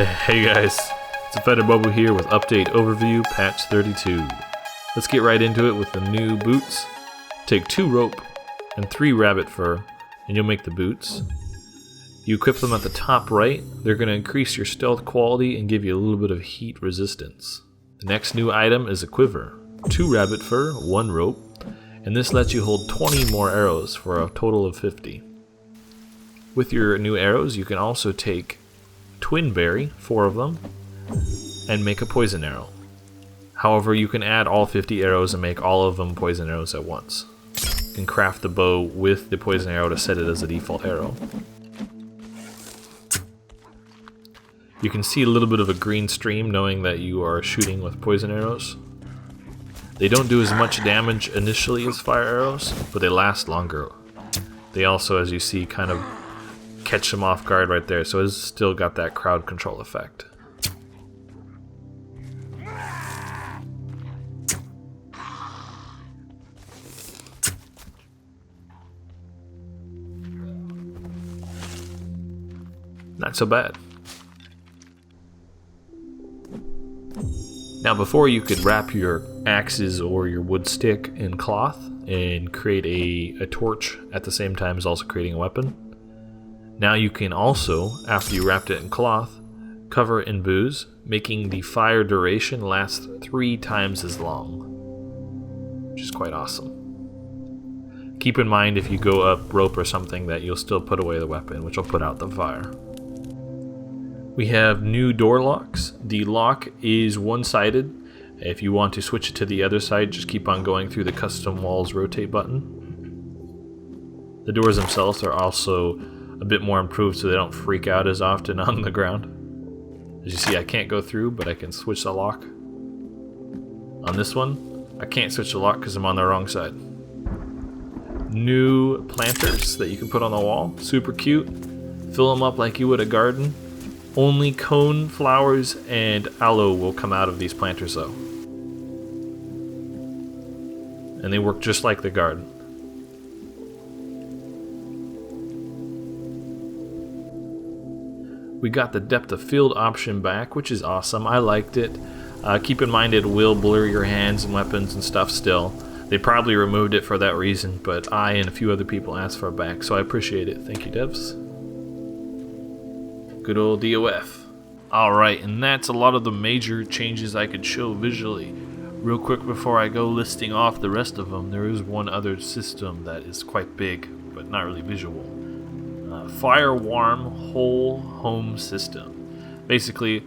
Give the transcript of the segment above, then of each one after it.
Hey guys, it's a Feather Bubble here with Update Overview Patch 32. Let's get right into it with the new boots. Take 2 rope and 3 rabbit fur and you'll make the boots. You equip them at the top right. They're going to increase your stealth quality and give you a little bit of heat resistance. The next new item is a quiver. 2 rabbit fur, 1 rope, and this lets you hold 20 more arrows for a total of 50. With your new arrows, you can also take twin berry, 4 of them, and make a poison arrow. However, you can add all 50 arrows and make all of them poison arrows at once. You can craft the bow with the poison arrow to set it as a default arrow. You can see a little bit of a green stream knowing that you are shooting with poison arrows. They don't do as much damage initially as fire arrows, but they last longer. They also, as you see, kind of catch them off guard right there, so it's still got that crowd control effect. Not so bad. Now before you could wrap your axes or your wood stick in cloth and create a torch at the same time as also creating a weapon. Now you can also, after you wrapped it in cloth, cover it in booze, making the fire duration last 3 times as long, which is quite awesome. Keep in mind if you go up rope or something that you'll still put away the weapon, which will put out the fire. We have new door locks. The lock is one-sided. If you want to switch it to the other side, just keep on going through the custom walls rotate button. The doors themselves are also a bit more improved so they don't freak out as often on the ground. As you see, I can't go through, but I can switch the lock. On this one, I can't switch the lock because I'm on the wrong side. New planters that you can put on the wall. Super cute. Fill them up like you would a garden. Only cone flowers and aloe will come out of these planters though. And they work just like the garden. We got the depth of field option back, which is awesome. I liked it. Keep in mind it will blur your hands and weapons and stuff still. They probably removed it for that reason, but I and a few other people asked for it back, so I appreciate it. Thank you, devs. Good old DOF. Alright, and that's a lot of the major changes I could show visually. Real quick before I go listing off the rest of them, there is one other system that is quite big, but not really visual. Fire Warm Whole Home System. Basically,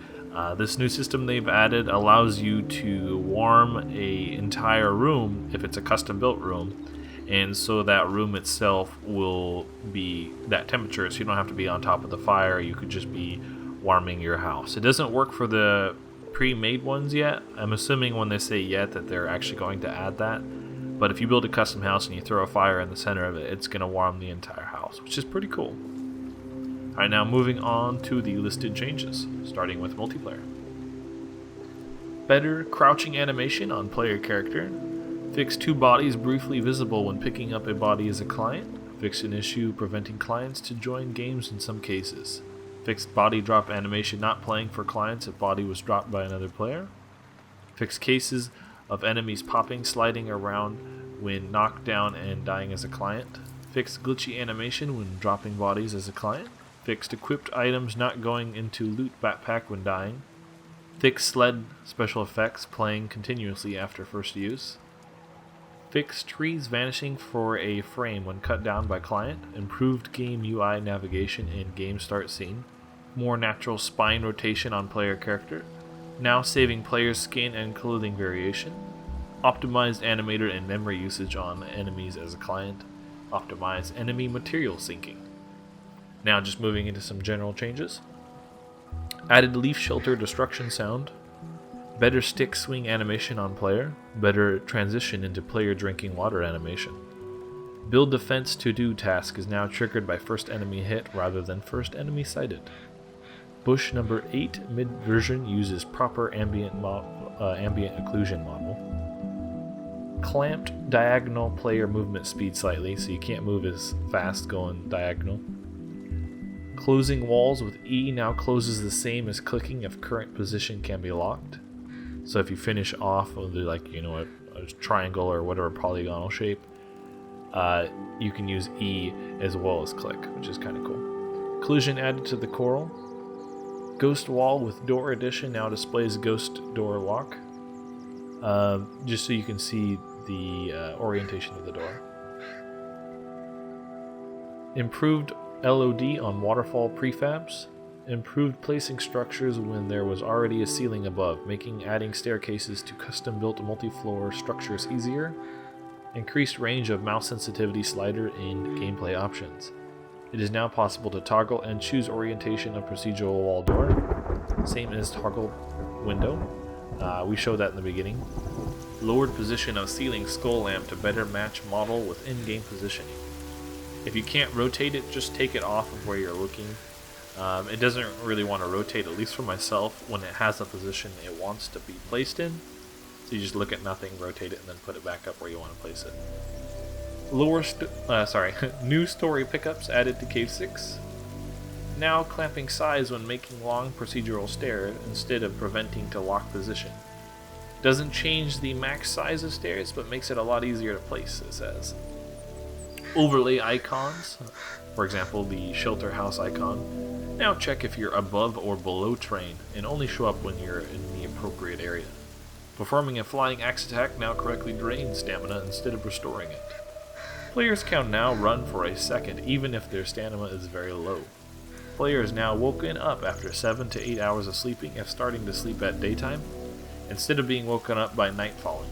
this new system they've added allows you to warm an entire room if it's a custom built room, and so that room itself will be that temperature, so you don't have to be on top of the fire. You could just be warming your house. It doesn't work for the pre-made ones yet. I'm assuming when they say yet that they're actually going to add that. But if you build a custom house and you throw a fire in the center of it, it's going to warm the entire house, which is pretty cool. Alright, now moving on to the listed changes, starting with multiplayer. Better crouching animation on player character. Fix 2 bodies briefly visible when picking up a body as a client. Fix an issue preventing clients to join games in some cases. Fixed body drop animation not playing for clients if body was dropped by another player. Fix cases of enemies popping, sliding around when knocked down and dying as a client. Fixed glitchy animation when dropping bodies as a client. Fixed equipped items not going into loot backpack when dying. Fixed sled special effects playing continuously after first use. Fixed trees vanishing for a frame when cut down by client. Improved game UI navigation and game start scene. More natural spine rotation on player character. Now saving player's skin and clothing variation. Optimized animator and memory usage on enemies as a client. Optimized enemy material syncing. Now just moving into some general changes. Added leaf shelter destruction sound. Better stick swing animation on player. Better transition into player drinking water animation. Build defense to do task is now triggered by first enemy hit rather than first enemy sighted. Bush number 8 mid version uses proper ambient occlusion model. Clamped diagonal player movement speed slightly, so you can't move as fast going diagonal. Closing walls with E now closes the same as clicking if current position can be locked. So if you finish off with a triangle or whatever polygonal shape, you can use E as well as click, which is kind of cool. Collision added to the coral. Ghost wall with door addition now displays ghost door lock, just so you can see the orientation of the door. Improved LOD on waterfall prefabs. Improved placing structures when there was already a ceiling above, making adding staircases to custom-built multi-floor structures easier. Increased range of mouse sensitivity slider in gameplay options. It is now possible to toggle and choose orientation of procedural wall door, same as toggle window. We showed that in the beginning. Lowered position of ceiling skull lamp to better match model with in-game positioning. If you can't rotate it, just take it off of where you're looking. It doesn't really want to rotate, at least for myself, when it has a position it wants to be placed in. So you just look at nothing, rotate it, and then put it back up where you want to place it. New story pickups added to Cave 6. Now clamping size when making long procedural stairs instead of preventing to lock position. Doesn't change the max size of stairs, but makes it a lot easier to place, it says. Overlay icons, for example the shelter house icon, now check if you're above or below terrain and only show up when you're in the appropriate area. Performing a flying axe attack now correctly drains stamina instead of restoring it. Players can now run for a second even if their stamina is very low. Players now woken up after 7 to 8 hours of sleeping if starting to sleep at daytime, instead of being woken up by night falling.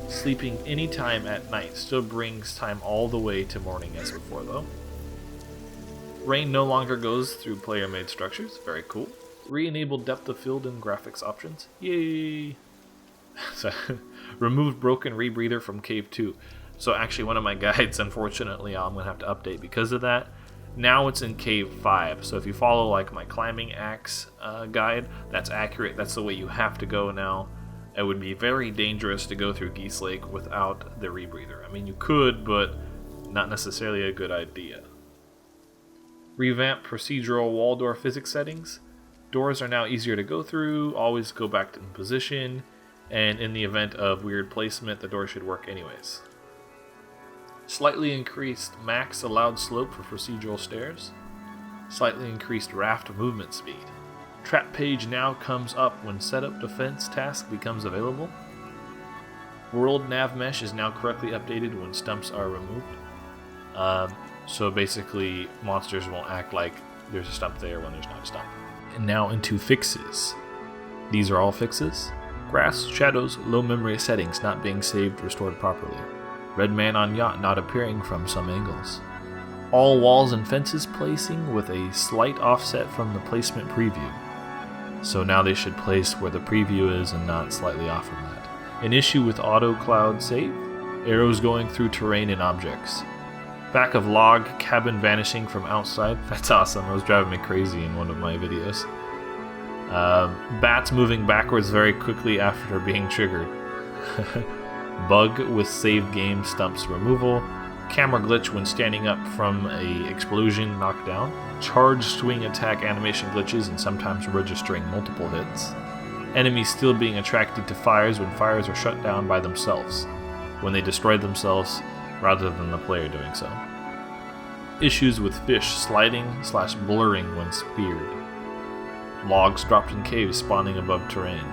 Sleeping any time at night still brings time all the way to morning as before though. Rain no longer goes through player-made structures, very cool. Re-enabled depth of field and graphics options, yay! So, removed broken rebreather from Cave 2. So actually one of my guides, unfortunately, I'm going to have to update because of that. Now it's in Cave 5, so if you follow like my climbing axe guide, that's accurate, that's the way you have to go now. It would be very dangerous to go through Geese Lake without the rebreather. I mean, you could, but not necessarily a good idea. Revamp procedural wall door physics settings. Doors are now easier to go through, always go back in position, and in the event of weird placement, the door should work anyways. Slightly increased max allowed slope for procedural stairs. Slightly increased raft movement speed. Trap page now comes up when setup defense task becomes available. World nav mesh is now correctly updated when stumps are removed. So basically, monsters won't act like there's a stump there when there's not a stump. And now into fixes. These are all fixes. Grass, shadows, low memory settings not being saved, restored properly. Red man on yacht not appearing from some angles. All walls and fences placing with a slight offset from the placement preview. So now they should place where the preview is and not slightly off from that. An issue with auto cloud save. Arrows going through terrain and objects. Back of log, cabin vanishing from outside. That's awesome, it was driving me crazy in one of my videos. Bats moving backwards very quickly after being triggered. Bug with save game stumps removal. Camera glitch when standing up from a explosion knockdown. Charge swing attack animation glitches and sometimes registering multiple hits. Enemies still being attracted to fires when fires are shut down by themselves, when they destroy themselves rather than the player doing so. Issues with fish sliding/blurring when speared. Logs dropped in caves spawning above terrain.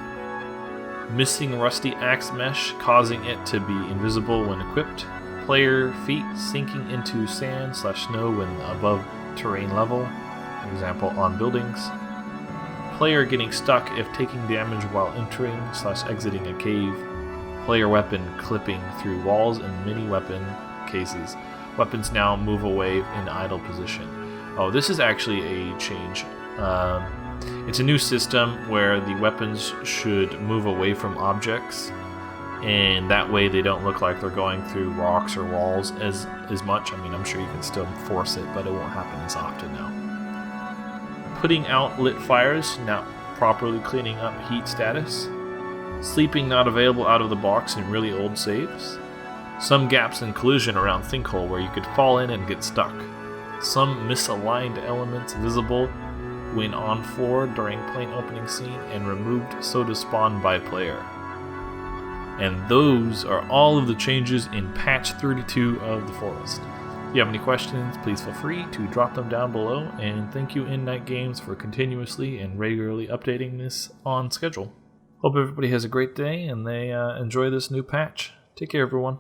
Missing rusty axe mesh causing it to be invisible when equipped. Player feet sinking into sand/snow when above terrain level, for example on buildings. Player getting stuck if taking damage while entering/exiting a cave. Player weapon clipping through walls and mini weapon cases. Weapons now move away in idle position. Oh, this is actually a change. It's a new system where the weapons should move away from objects, and that way they don't look like they're going through rocks or walls as much. I mean, I'm sure you can still force it, but it won't happen as often now. Putting out lit fires, now properly cleaning up heat status. Sleeping not available out of the box in really old saves. Some gaps in collision around Thinkhole where you could fall in and get stuck. some misaligned elements visible when on floor during plane opening scene, and removed soda spawn by player. And those are all of the changes in patch 32 of the Forest. If you have any questions, please feel free to drop them down below, and thank you In-Night Games for continuously and regularly updating this on schedule. Hope everybody has a great day and they enjoy this new patch. Take care, everyone.